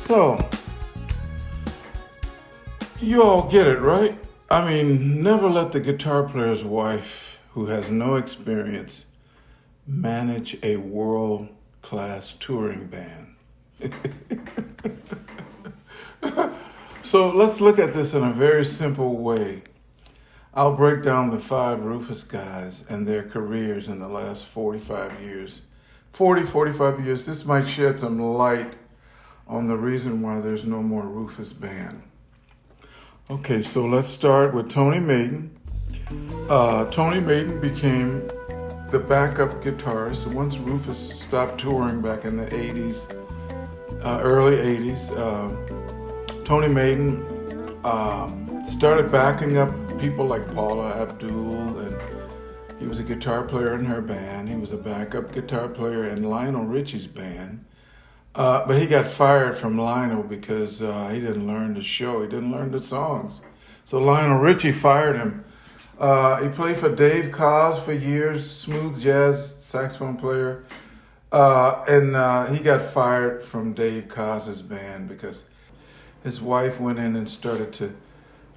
So, you all get it, right? I mean, never let the guitar player's wife, who has no experience, manage a world-class touring band. So let's look at this in a very simple way. I'll break down the 5 Rufus guys and their careers in the last 45 years. 45 years. This might shed some light on the reason why there's no more Rufus band. Okay, so let's start with Tony Maiden. Tony Maiden became the backup guitarist once Rufus stopped touring back in the 80s, early 80s. Tony Maiden started backing up people like Paula Abdul, and he was a guitar player in her band. He was a backup guitar player in Lionel Richie's band. But he got fired from Lionel because he didn't learn the show. He didn't learn the songs. So Lionel Richie fired him. He played for Dave Koz for years, smooth jazz saxophone player. And he got fired from Dave Koz's band because his wife went in and started to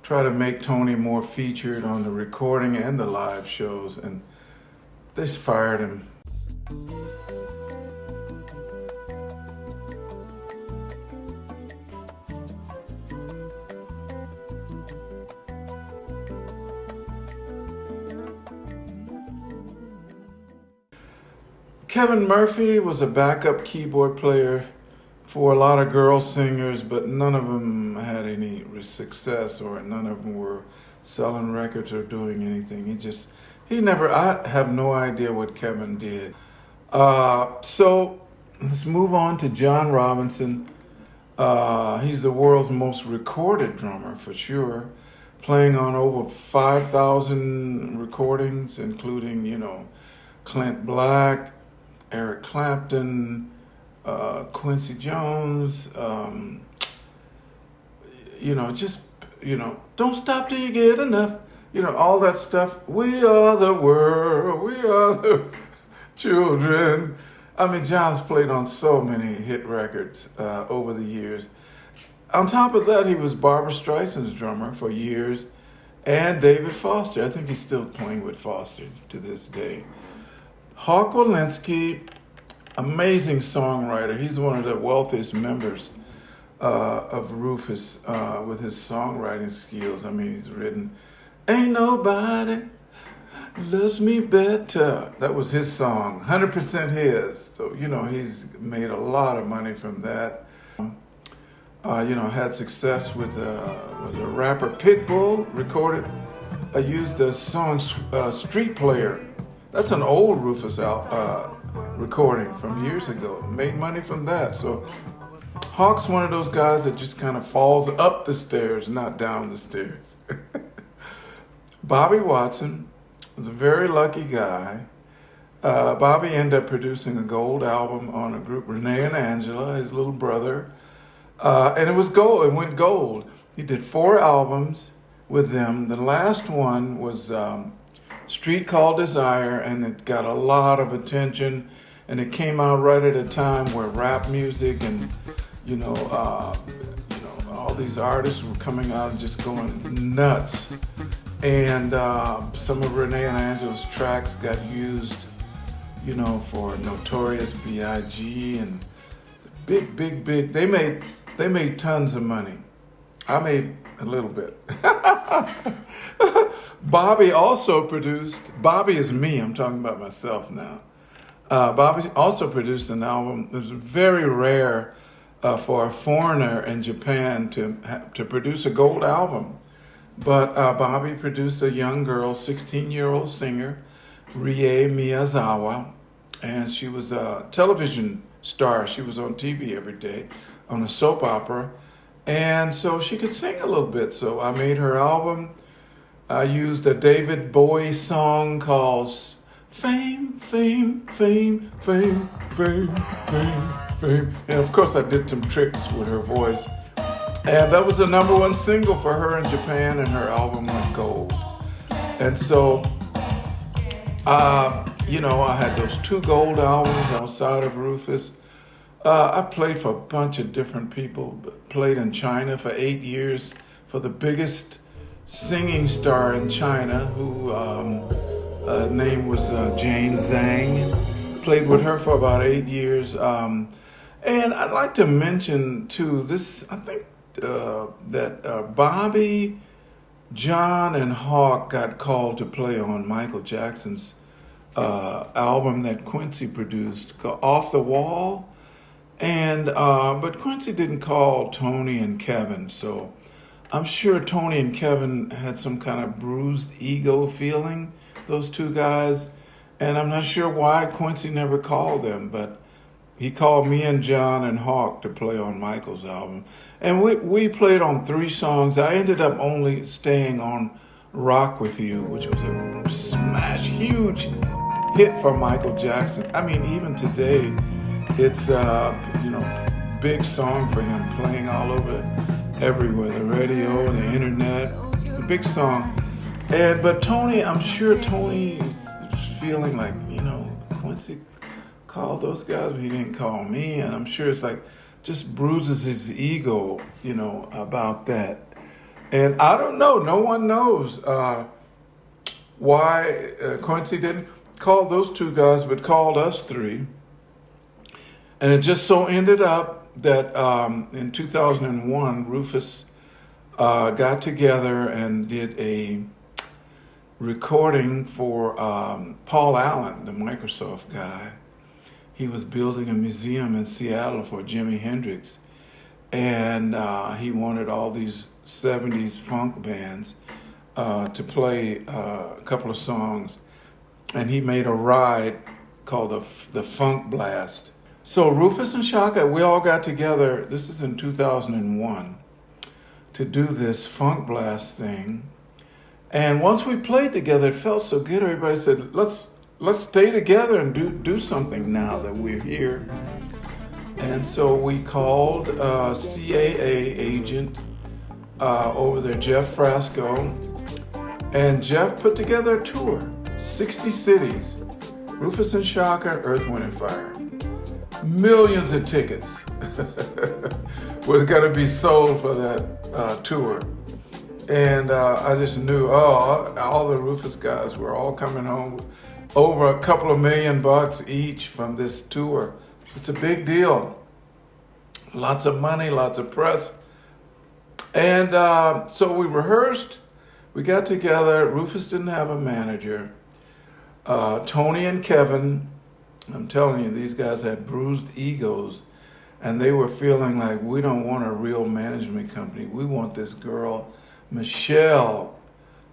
try to make Tony more featured on the recording and the live shows. And they fired him. Kevin Murphy was a backup keyboard player for a lot of girl singers, but none of them had any success, or none of them were selling records or doing anything. I have no idea what Kevin did. So let's move on to John Robinson. He's the world's most recorded drummer for sure, playing on over 5,000 recordings, including, Clint Black, Eric Clapton, Quincy Jones, don't stop till you get enough, all that stuff. We are the world, we are the children. I mean, John's played on so many hit records over the years. On top of that, he was Barbra Streisand's drummer for years, and David Foster. I think he's still playing with Foster to this day. Hawk Walensky, amazing songwriter. He's one of the wealthiest members of Rufus with his songwriting skills. I mean, he's written "Ain't Nobody Loves Me Better." That was his song, 100% his. So, he's made a lot of money from that. Had success with a rapper Pitbull, used the song Street Player. That's an old Rufus recording from years ago. Made money from that. So Hawk's one of those guys that just kind of falls up the stairs, not down the stairs. Bobby Watson was a very lucky guy. Bobby ended up producing a gold album on a group, Renee and Angela, his little brother. And it was gold. It went gold. He did 4 albums with them. The last one was Street Called Desire, and it got a lot of attention, and it came out right at a time where rap music and all these artists were coming out and just going nuts. And some of Renee and Angela's tracks got used, for Notorious B.I.G. and big. They made tons of money. I made a little bit. Bobby also produced, Bobby is me, I'm talking about myself now. Bobby also produced an album that's very rare for a foreigner in Japan to produce a gold album. But Bobby produced a young girl, 16-year-old singer, Rie Miyazawa, and she was a television star. She was on TV every day on a soap opera, and so she could sing a little bit. So I made her album. I used a David Bowie song called Fame, Fame, Fame, Fame, Fame, Fame, Fame. And of course I did some tricks with her voice. And that was the #1 single for her in Japan, and her album went gold. And so, I had those 2 gold albums outside of Rufus. I played for a bunch of different people. Played in China for 8 years for the biggest singing star in China, who name was Jane Zhang. Played with her for about 8 years. And I'd like to mention too this. I think that Bobby, John, and Hawk got called to play on Michael Jackson's album that Quincy produced, called Off the Wall. And but Quincy didn't call Tony and Kevin, so I'm sure Tony and Kevin had some kind of bruised ego feeling, those two guys, and I'm not sure why Quincy never called them, but he called me and John and Hawk to play on Michael's album, and we played on 3 songs. I ended up only staying on Rock With You, which was a smash, huge hit for Michael Jackson. I mean, even today, it's big song for him, playing all over everywhere, the radio, the internet, a big song. But Tony, I'm sure Tony is feeling like, Quincy called those guys, but he didn't call me, and I'm sure it's like just bruises his ego, about that. And I don't know, no one knows why Quincy didn't call those 2 guys, but called us 3. And it just so ended up that in 2001, Rufus got together and did a recording for Paul Allen, the Microsoft guy. He was building a museum in Seattle for Jimi Hendrix. And he wanted all these 70s funk bands to play a couple of songs. And he made a ride called the Funk Blast. So Rufus and Shaka, we all got together, this is in 2001, to do this Funk Blast thing. And once we played together, it felt so good. Everybody said, let's stay together and do something now that we're here. And so we called CAA agent over there, Jeff Frasco. And Jeff put together a tour, 60 cities, Rufus and Shaka, Earth, Wind, and Fire. Millions of tickets was going to be sold for that tour. And I just knew, all the Rufus guys were all coming home over a couple of $1 million each from this tour. It's a big deal. Lots of money, lots of press. And so we rehearsed. We got together. Rufus didn't have a manager. Tony and Kevin, I'm telling you, these guys had bruised egos, and they were feeling like, we don't want a real management company. We want this girl, Michelle,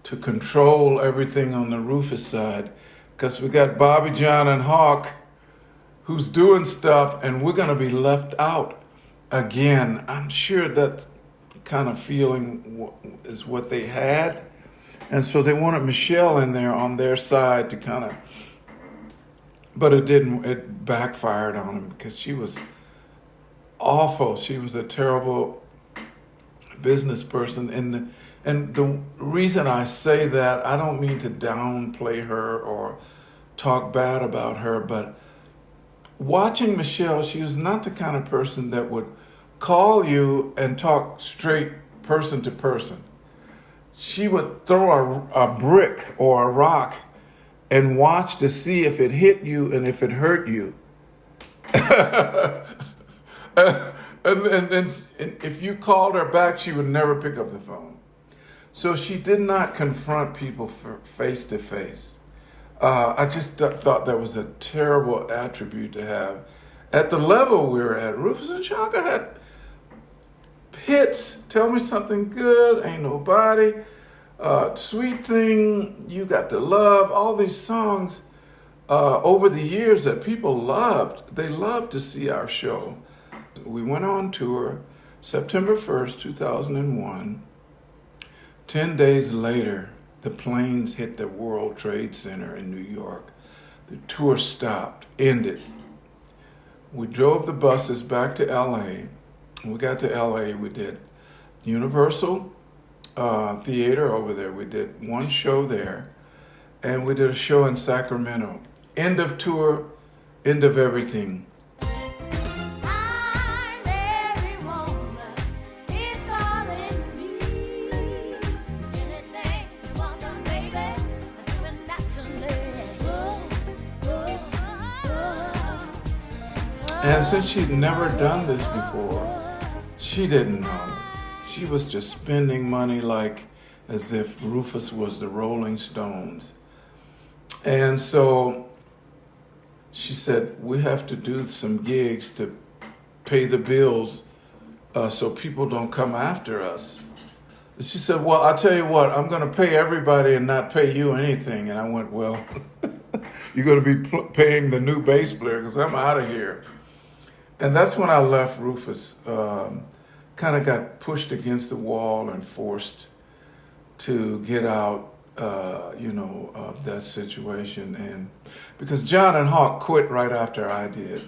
to control everything on the Rufus side, because we got Bobby, John, and Hawk who's doing stuff, and we're going to be left out again. I'm sure that kind of feeling is what they had. And so they wanted Michelle in there on their side to kind of, but it didn't, it backfired on them because she was awful. She was a terrible business person. And the reason I say that, I don't mean to downplay her or talk bad about her, but watching Michelle, she was not the kind of person that would call you and talk straight person to person. She would throw a brick or a rock and watch to see if it hit you and if it hurt you. and if you called her back, she would never pick up the phone. So she did not confront people face to face. I just thought that was a terrible attribute to have. At the level we were at, Rufus and Shaka had hits, Tell Me Something Good, Ain't Nobody, Sweet Thing, You Got to Love, all these songs over the years that people loved. They loved to see our show. We went on tour September 1st, 2001. 10 days later, the planes hit the World Trade Center in New York. The tour stopped, ended. We drove the buses back to LA. When we got to LA, we did Universal Theater over there. We did one show there, and we did a show in Sacramento. End of tour, end of everything. And since she'd never done this before, she didn't know. She was just spending money like as if Rufus was the Rolling Stones. And so she said, we have to do some gigs to pay the bills so people don't come after us. She said, well, I'll tell you what, I'm going to pay everybody and not pay you anything. And I went, well, you're going to be paying the new bass player because I'm out of here. And that's when I left Rufus. Kind of got pushed against the wall and forced to get out, of that situation. And because John and Hawk quit right after I did.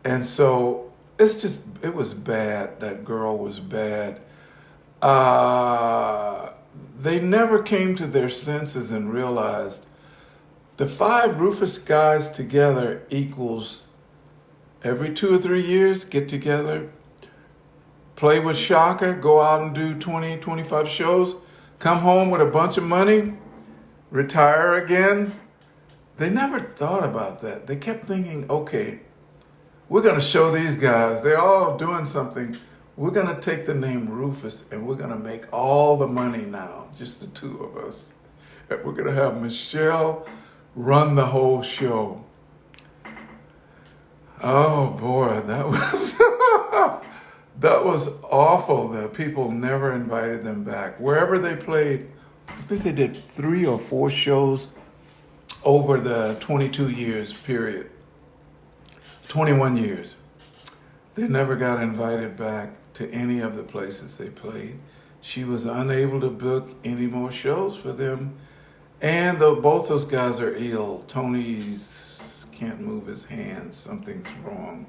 And so it was bad. That girl was bad. They never came to their senses and realized the 5 Rufus guys together equals every 2 or 3 years, get together, play with Shaka, go out and do 20, 25 shows, come home with a bunch of money, retire again. They never thought about that. They kept thinking, okay, we're going to show these guys, they're all doing something. We're going to take the name Rufus and we're going to make all the money now, just the 2 of us. And we're going to have Michelle run the whole show. Oh boy, that was that was awful. The people never invited them back. Wherever they played, I think they did 3 or 4 shows over the 22 years period. 21 years. They never got invited back to any of the places they played. She was unable to book any more shows for them. And both those guys are ill. Tony's can't move his hands. Something's wrong.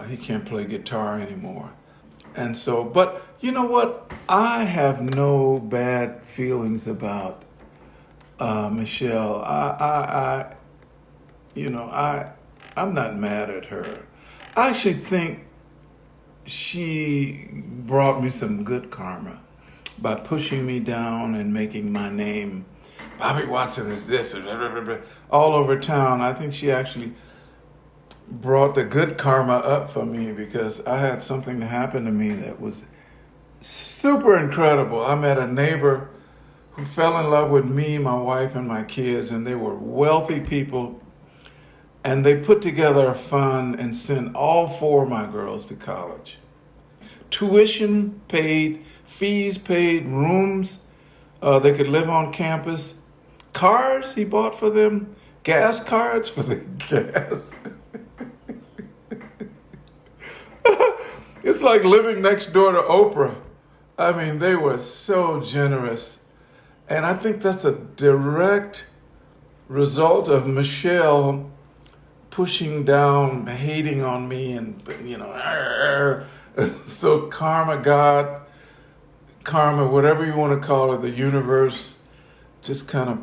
He can't play guitar anymore. And so, but you know what? I have no bad feelings about Michelle. I'm not mad at her. I actually think she brought me some good karma by pushing me down and making my name, Bobby Watson is this, all over town. I think she actually brought the good karma up for me because I had something to happen to me that was super incredible. I met a neighbor who fell in love with me, my wife, and my kids, and they were wealthy people. And they put together a fund and sent all 4 of my girls to college. Tuition paid, fees paid, rooms, they could live on campus. Cars he bought for them, gas cards for the gas. It's like living next door to Oprah. I mean, they were so generous. And I think that's a direct result of Michelle pushing down, hating on me, and so karma, whatever you want to call it, the universe just kind of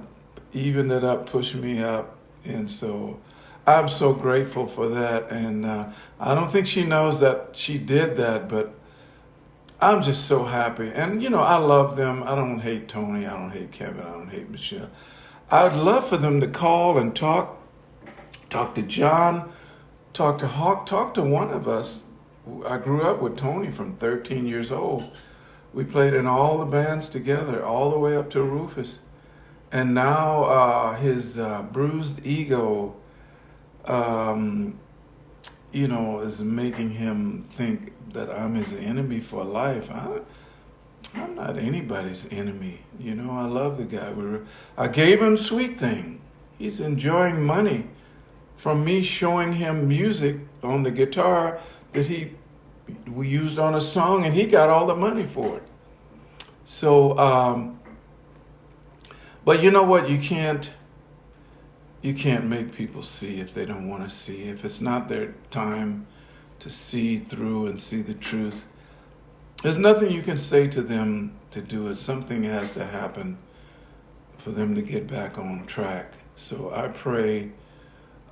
evened it up, pushed me up. And so I'm so grateful for that. And I don't think she knows that she did that, but I'm just so happy. And, I love them. I don't hate Tony. I don't hate Kevin. I don't hate Michelle. I'd love for them to call and talk to John, talk to Hawk, talk to one of us. I grew up with Tony from 13 years old. We played in all the bands together, all the way up to Rufus. And now his bruised ego, is making him think that I'm his enemy for life. I'm not anybody's enemy. I love the guy. I gave him Sweet Thing. He's enjoying money from me showing him music on the guitar that we used on a song, and he got all the money for it. So, but you know what? You can't make people see if they don't want to see. If it's not their time to see through and see the truth, there's nothing you can say to them to do it. Something has to happen for them to get back on track. So I pray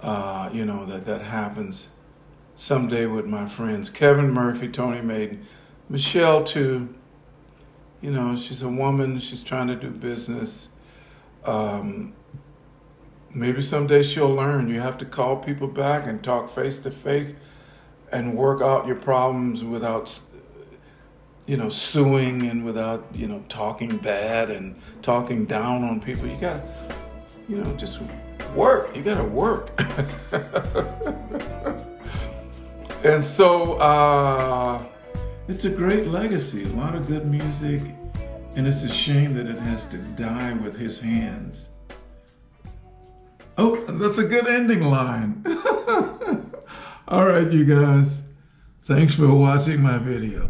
that happens someday with my friends. Kevin Murphy, Tony Maiden, Michelle too. She's a woman, she's trying to do business. maybe someday she'll learn. You have to call people back and talk face to face and work out your problems without, suing, and without, talking bad and talking down on people. You gotta, just work. You gotta work. And so it's a great legacy, a lot of good music, and it's a shame that it has to die with his hands. Oh, that's a good ending line. All right, you guys. Thanks for watching my video.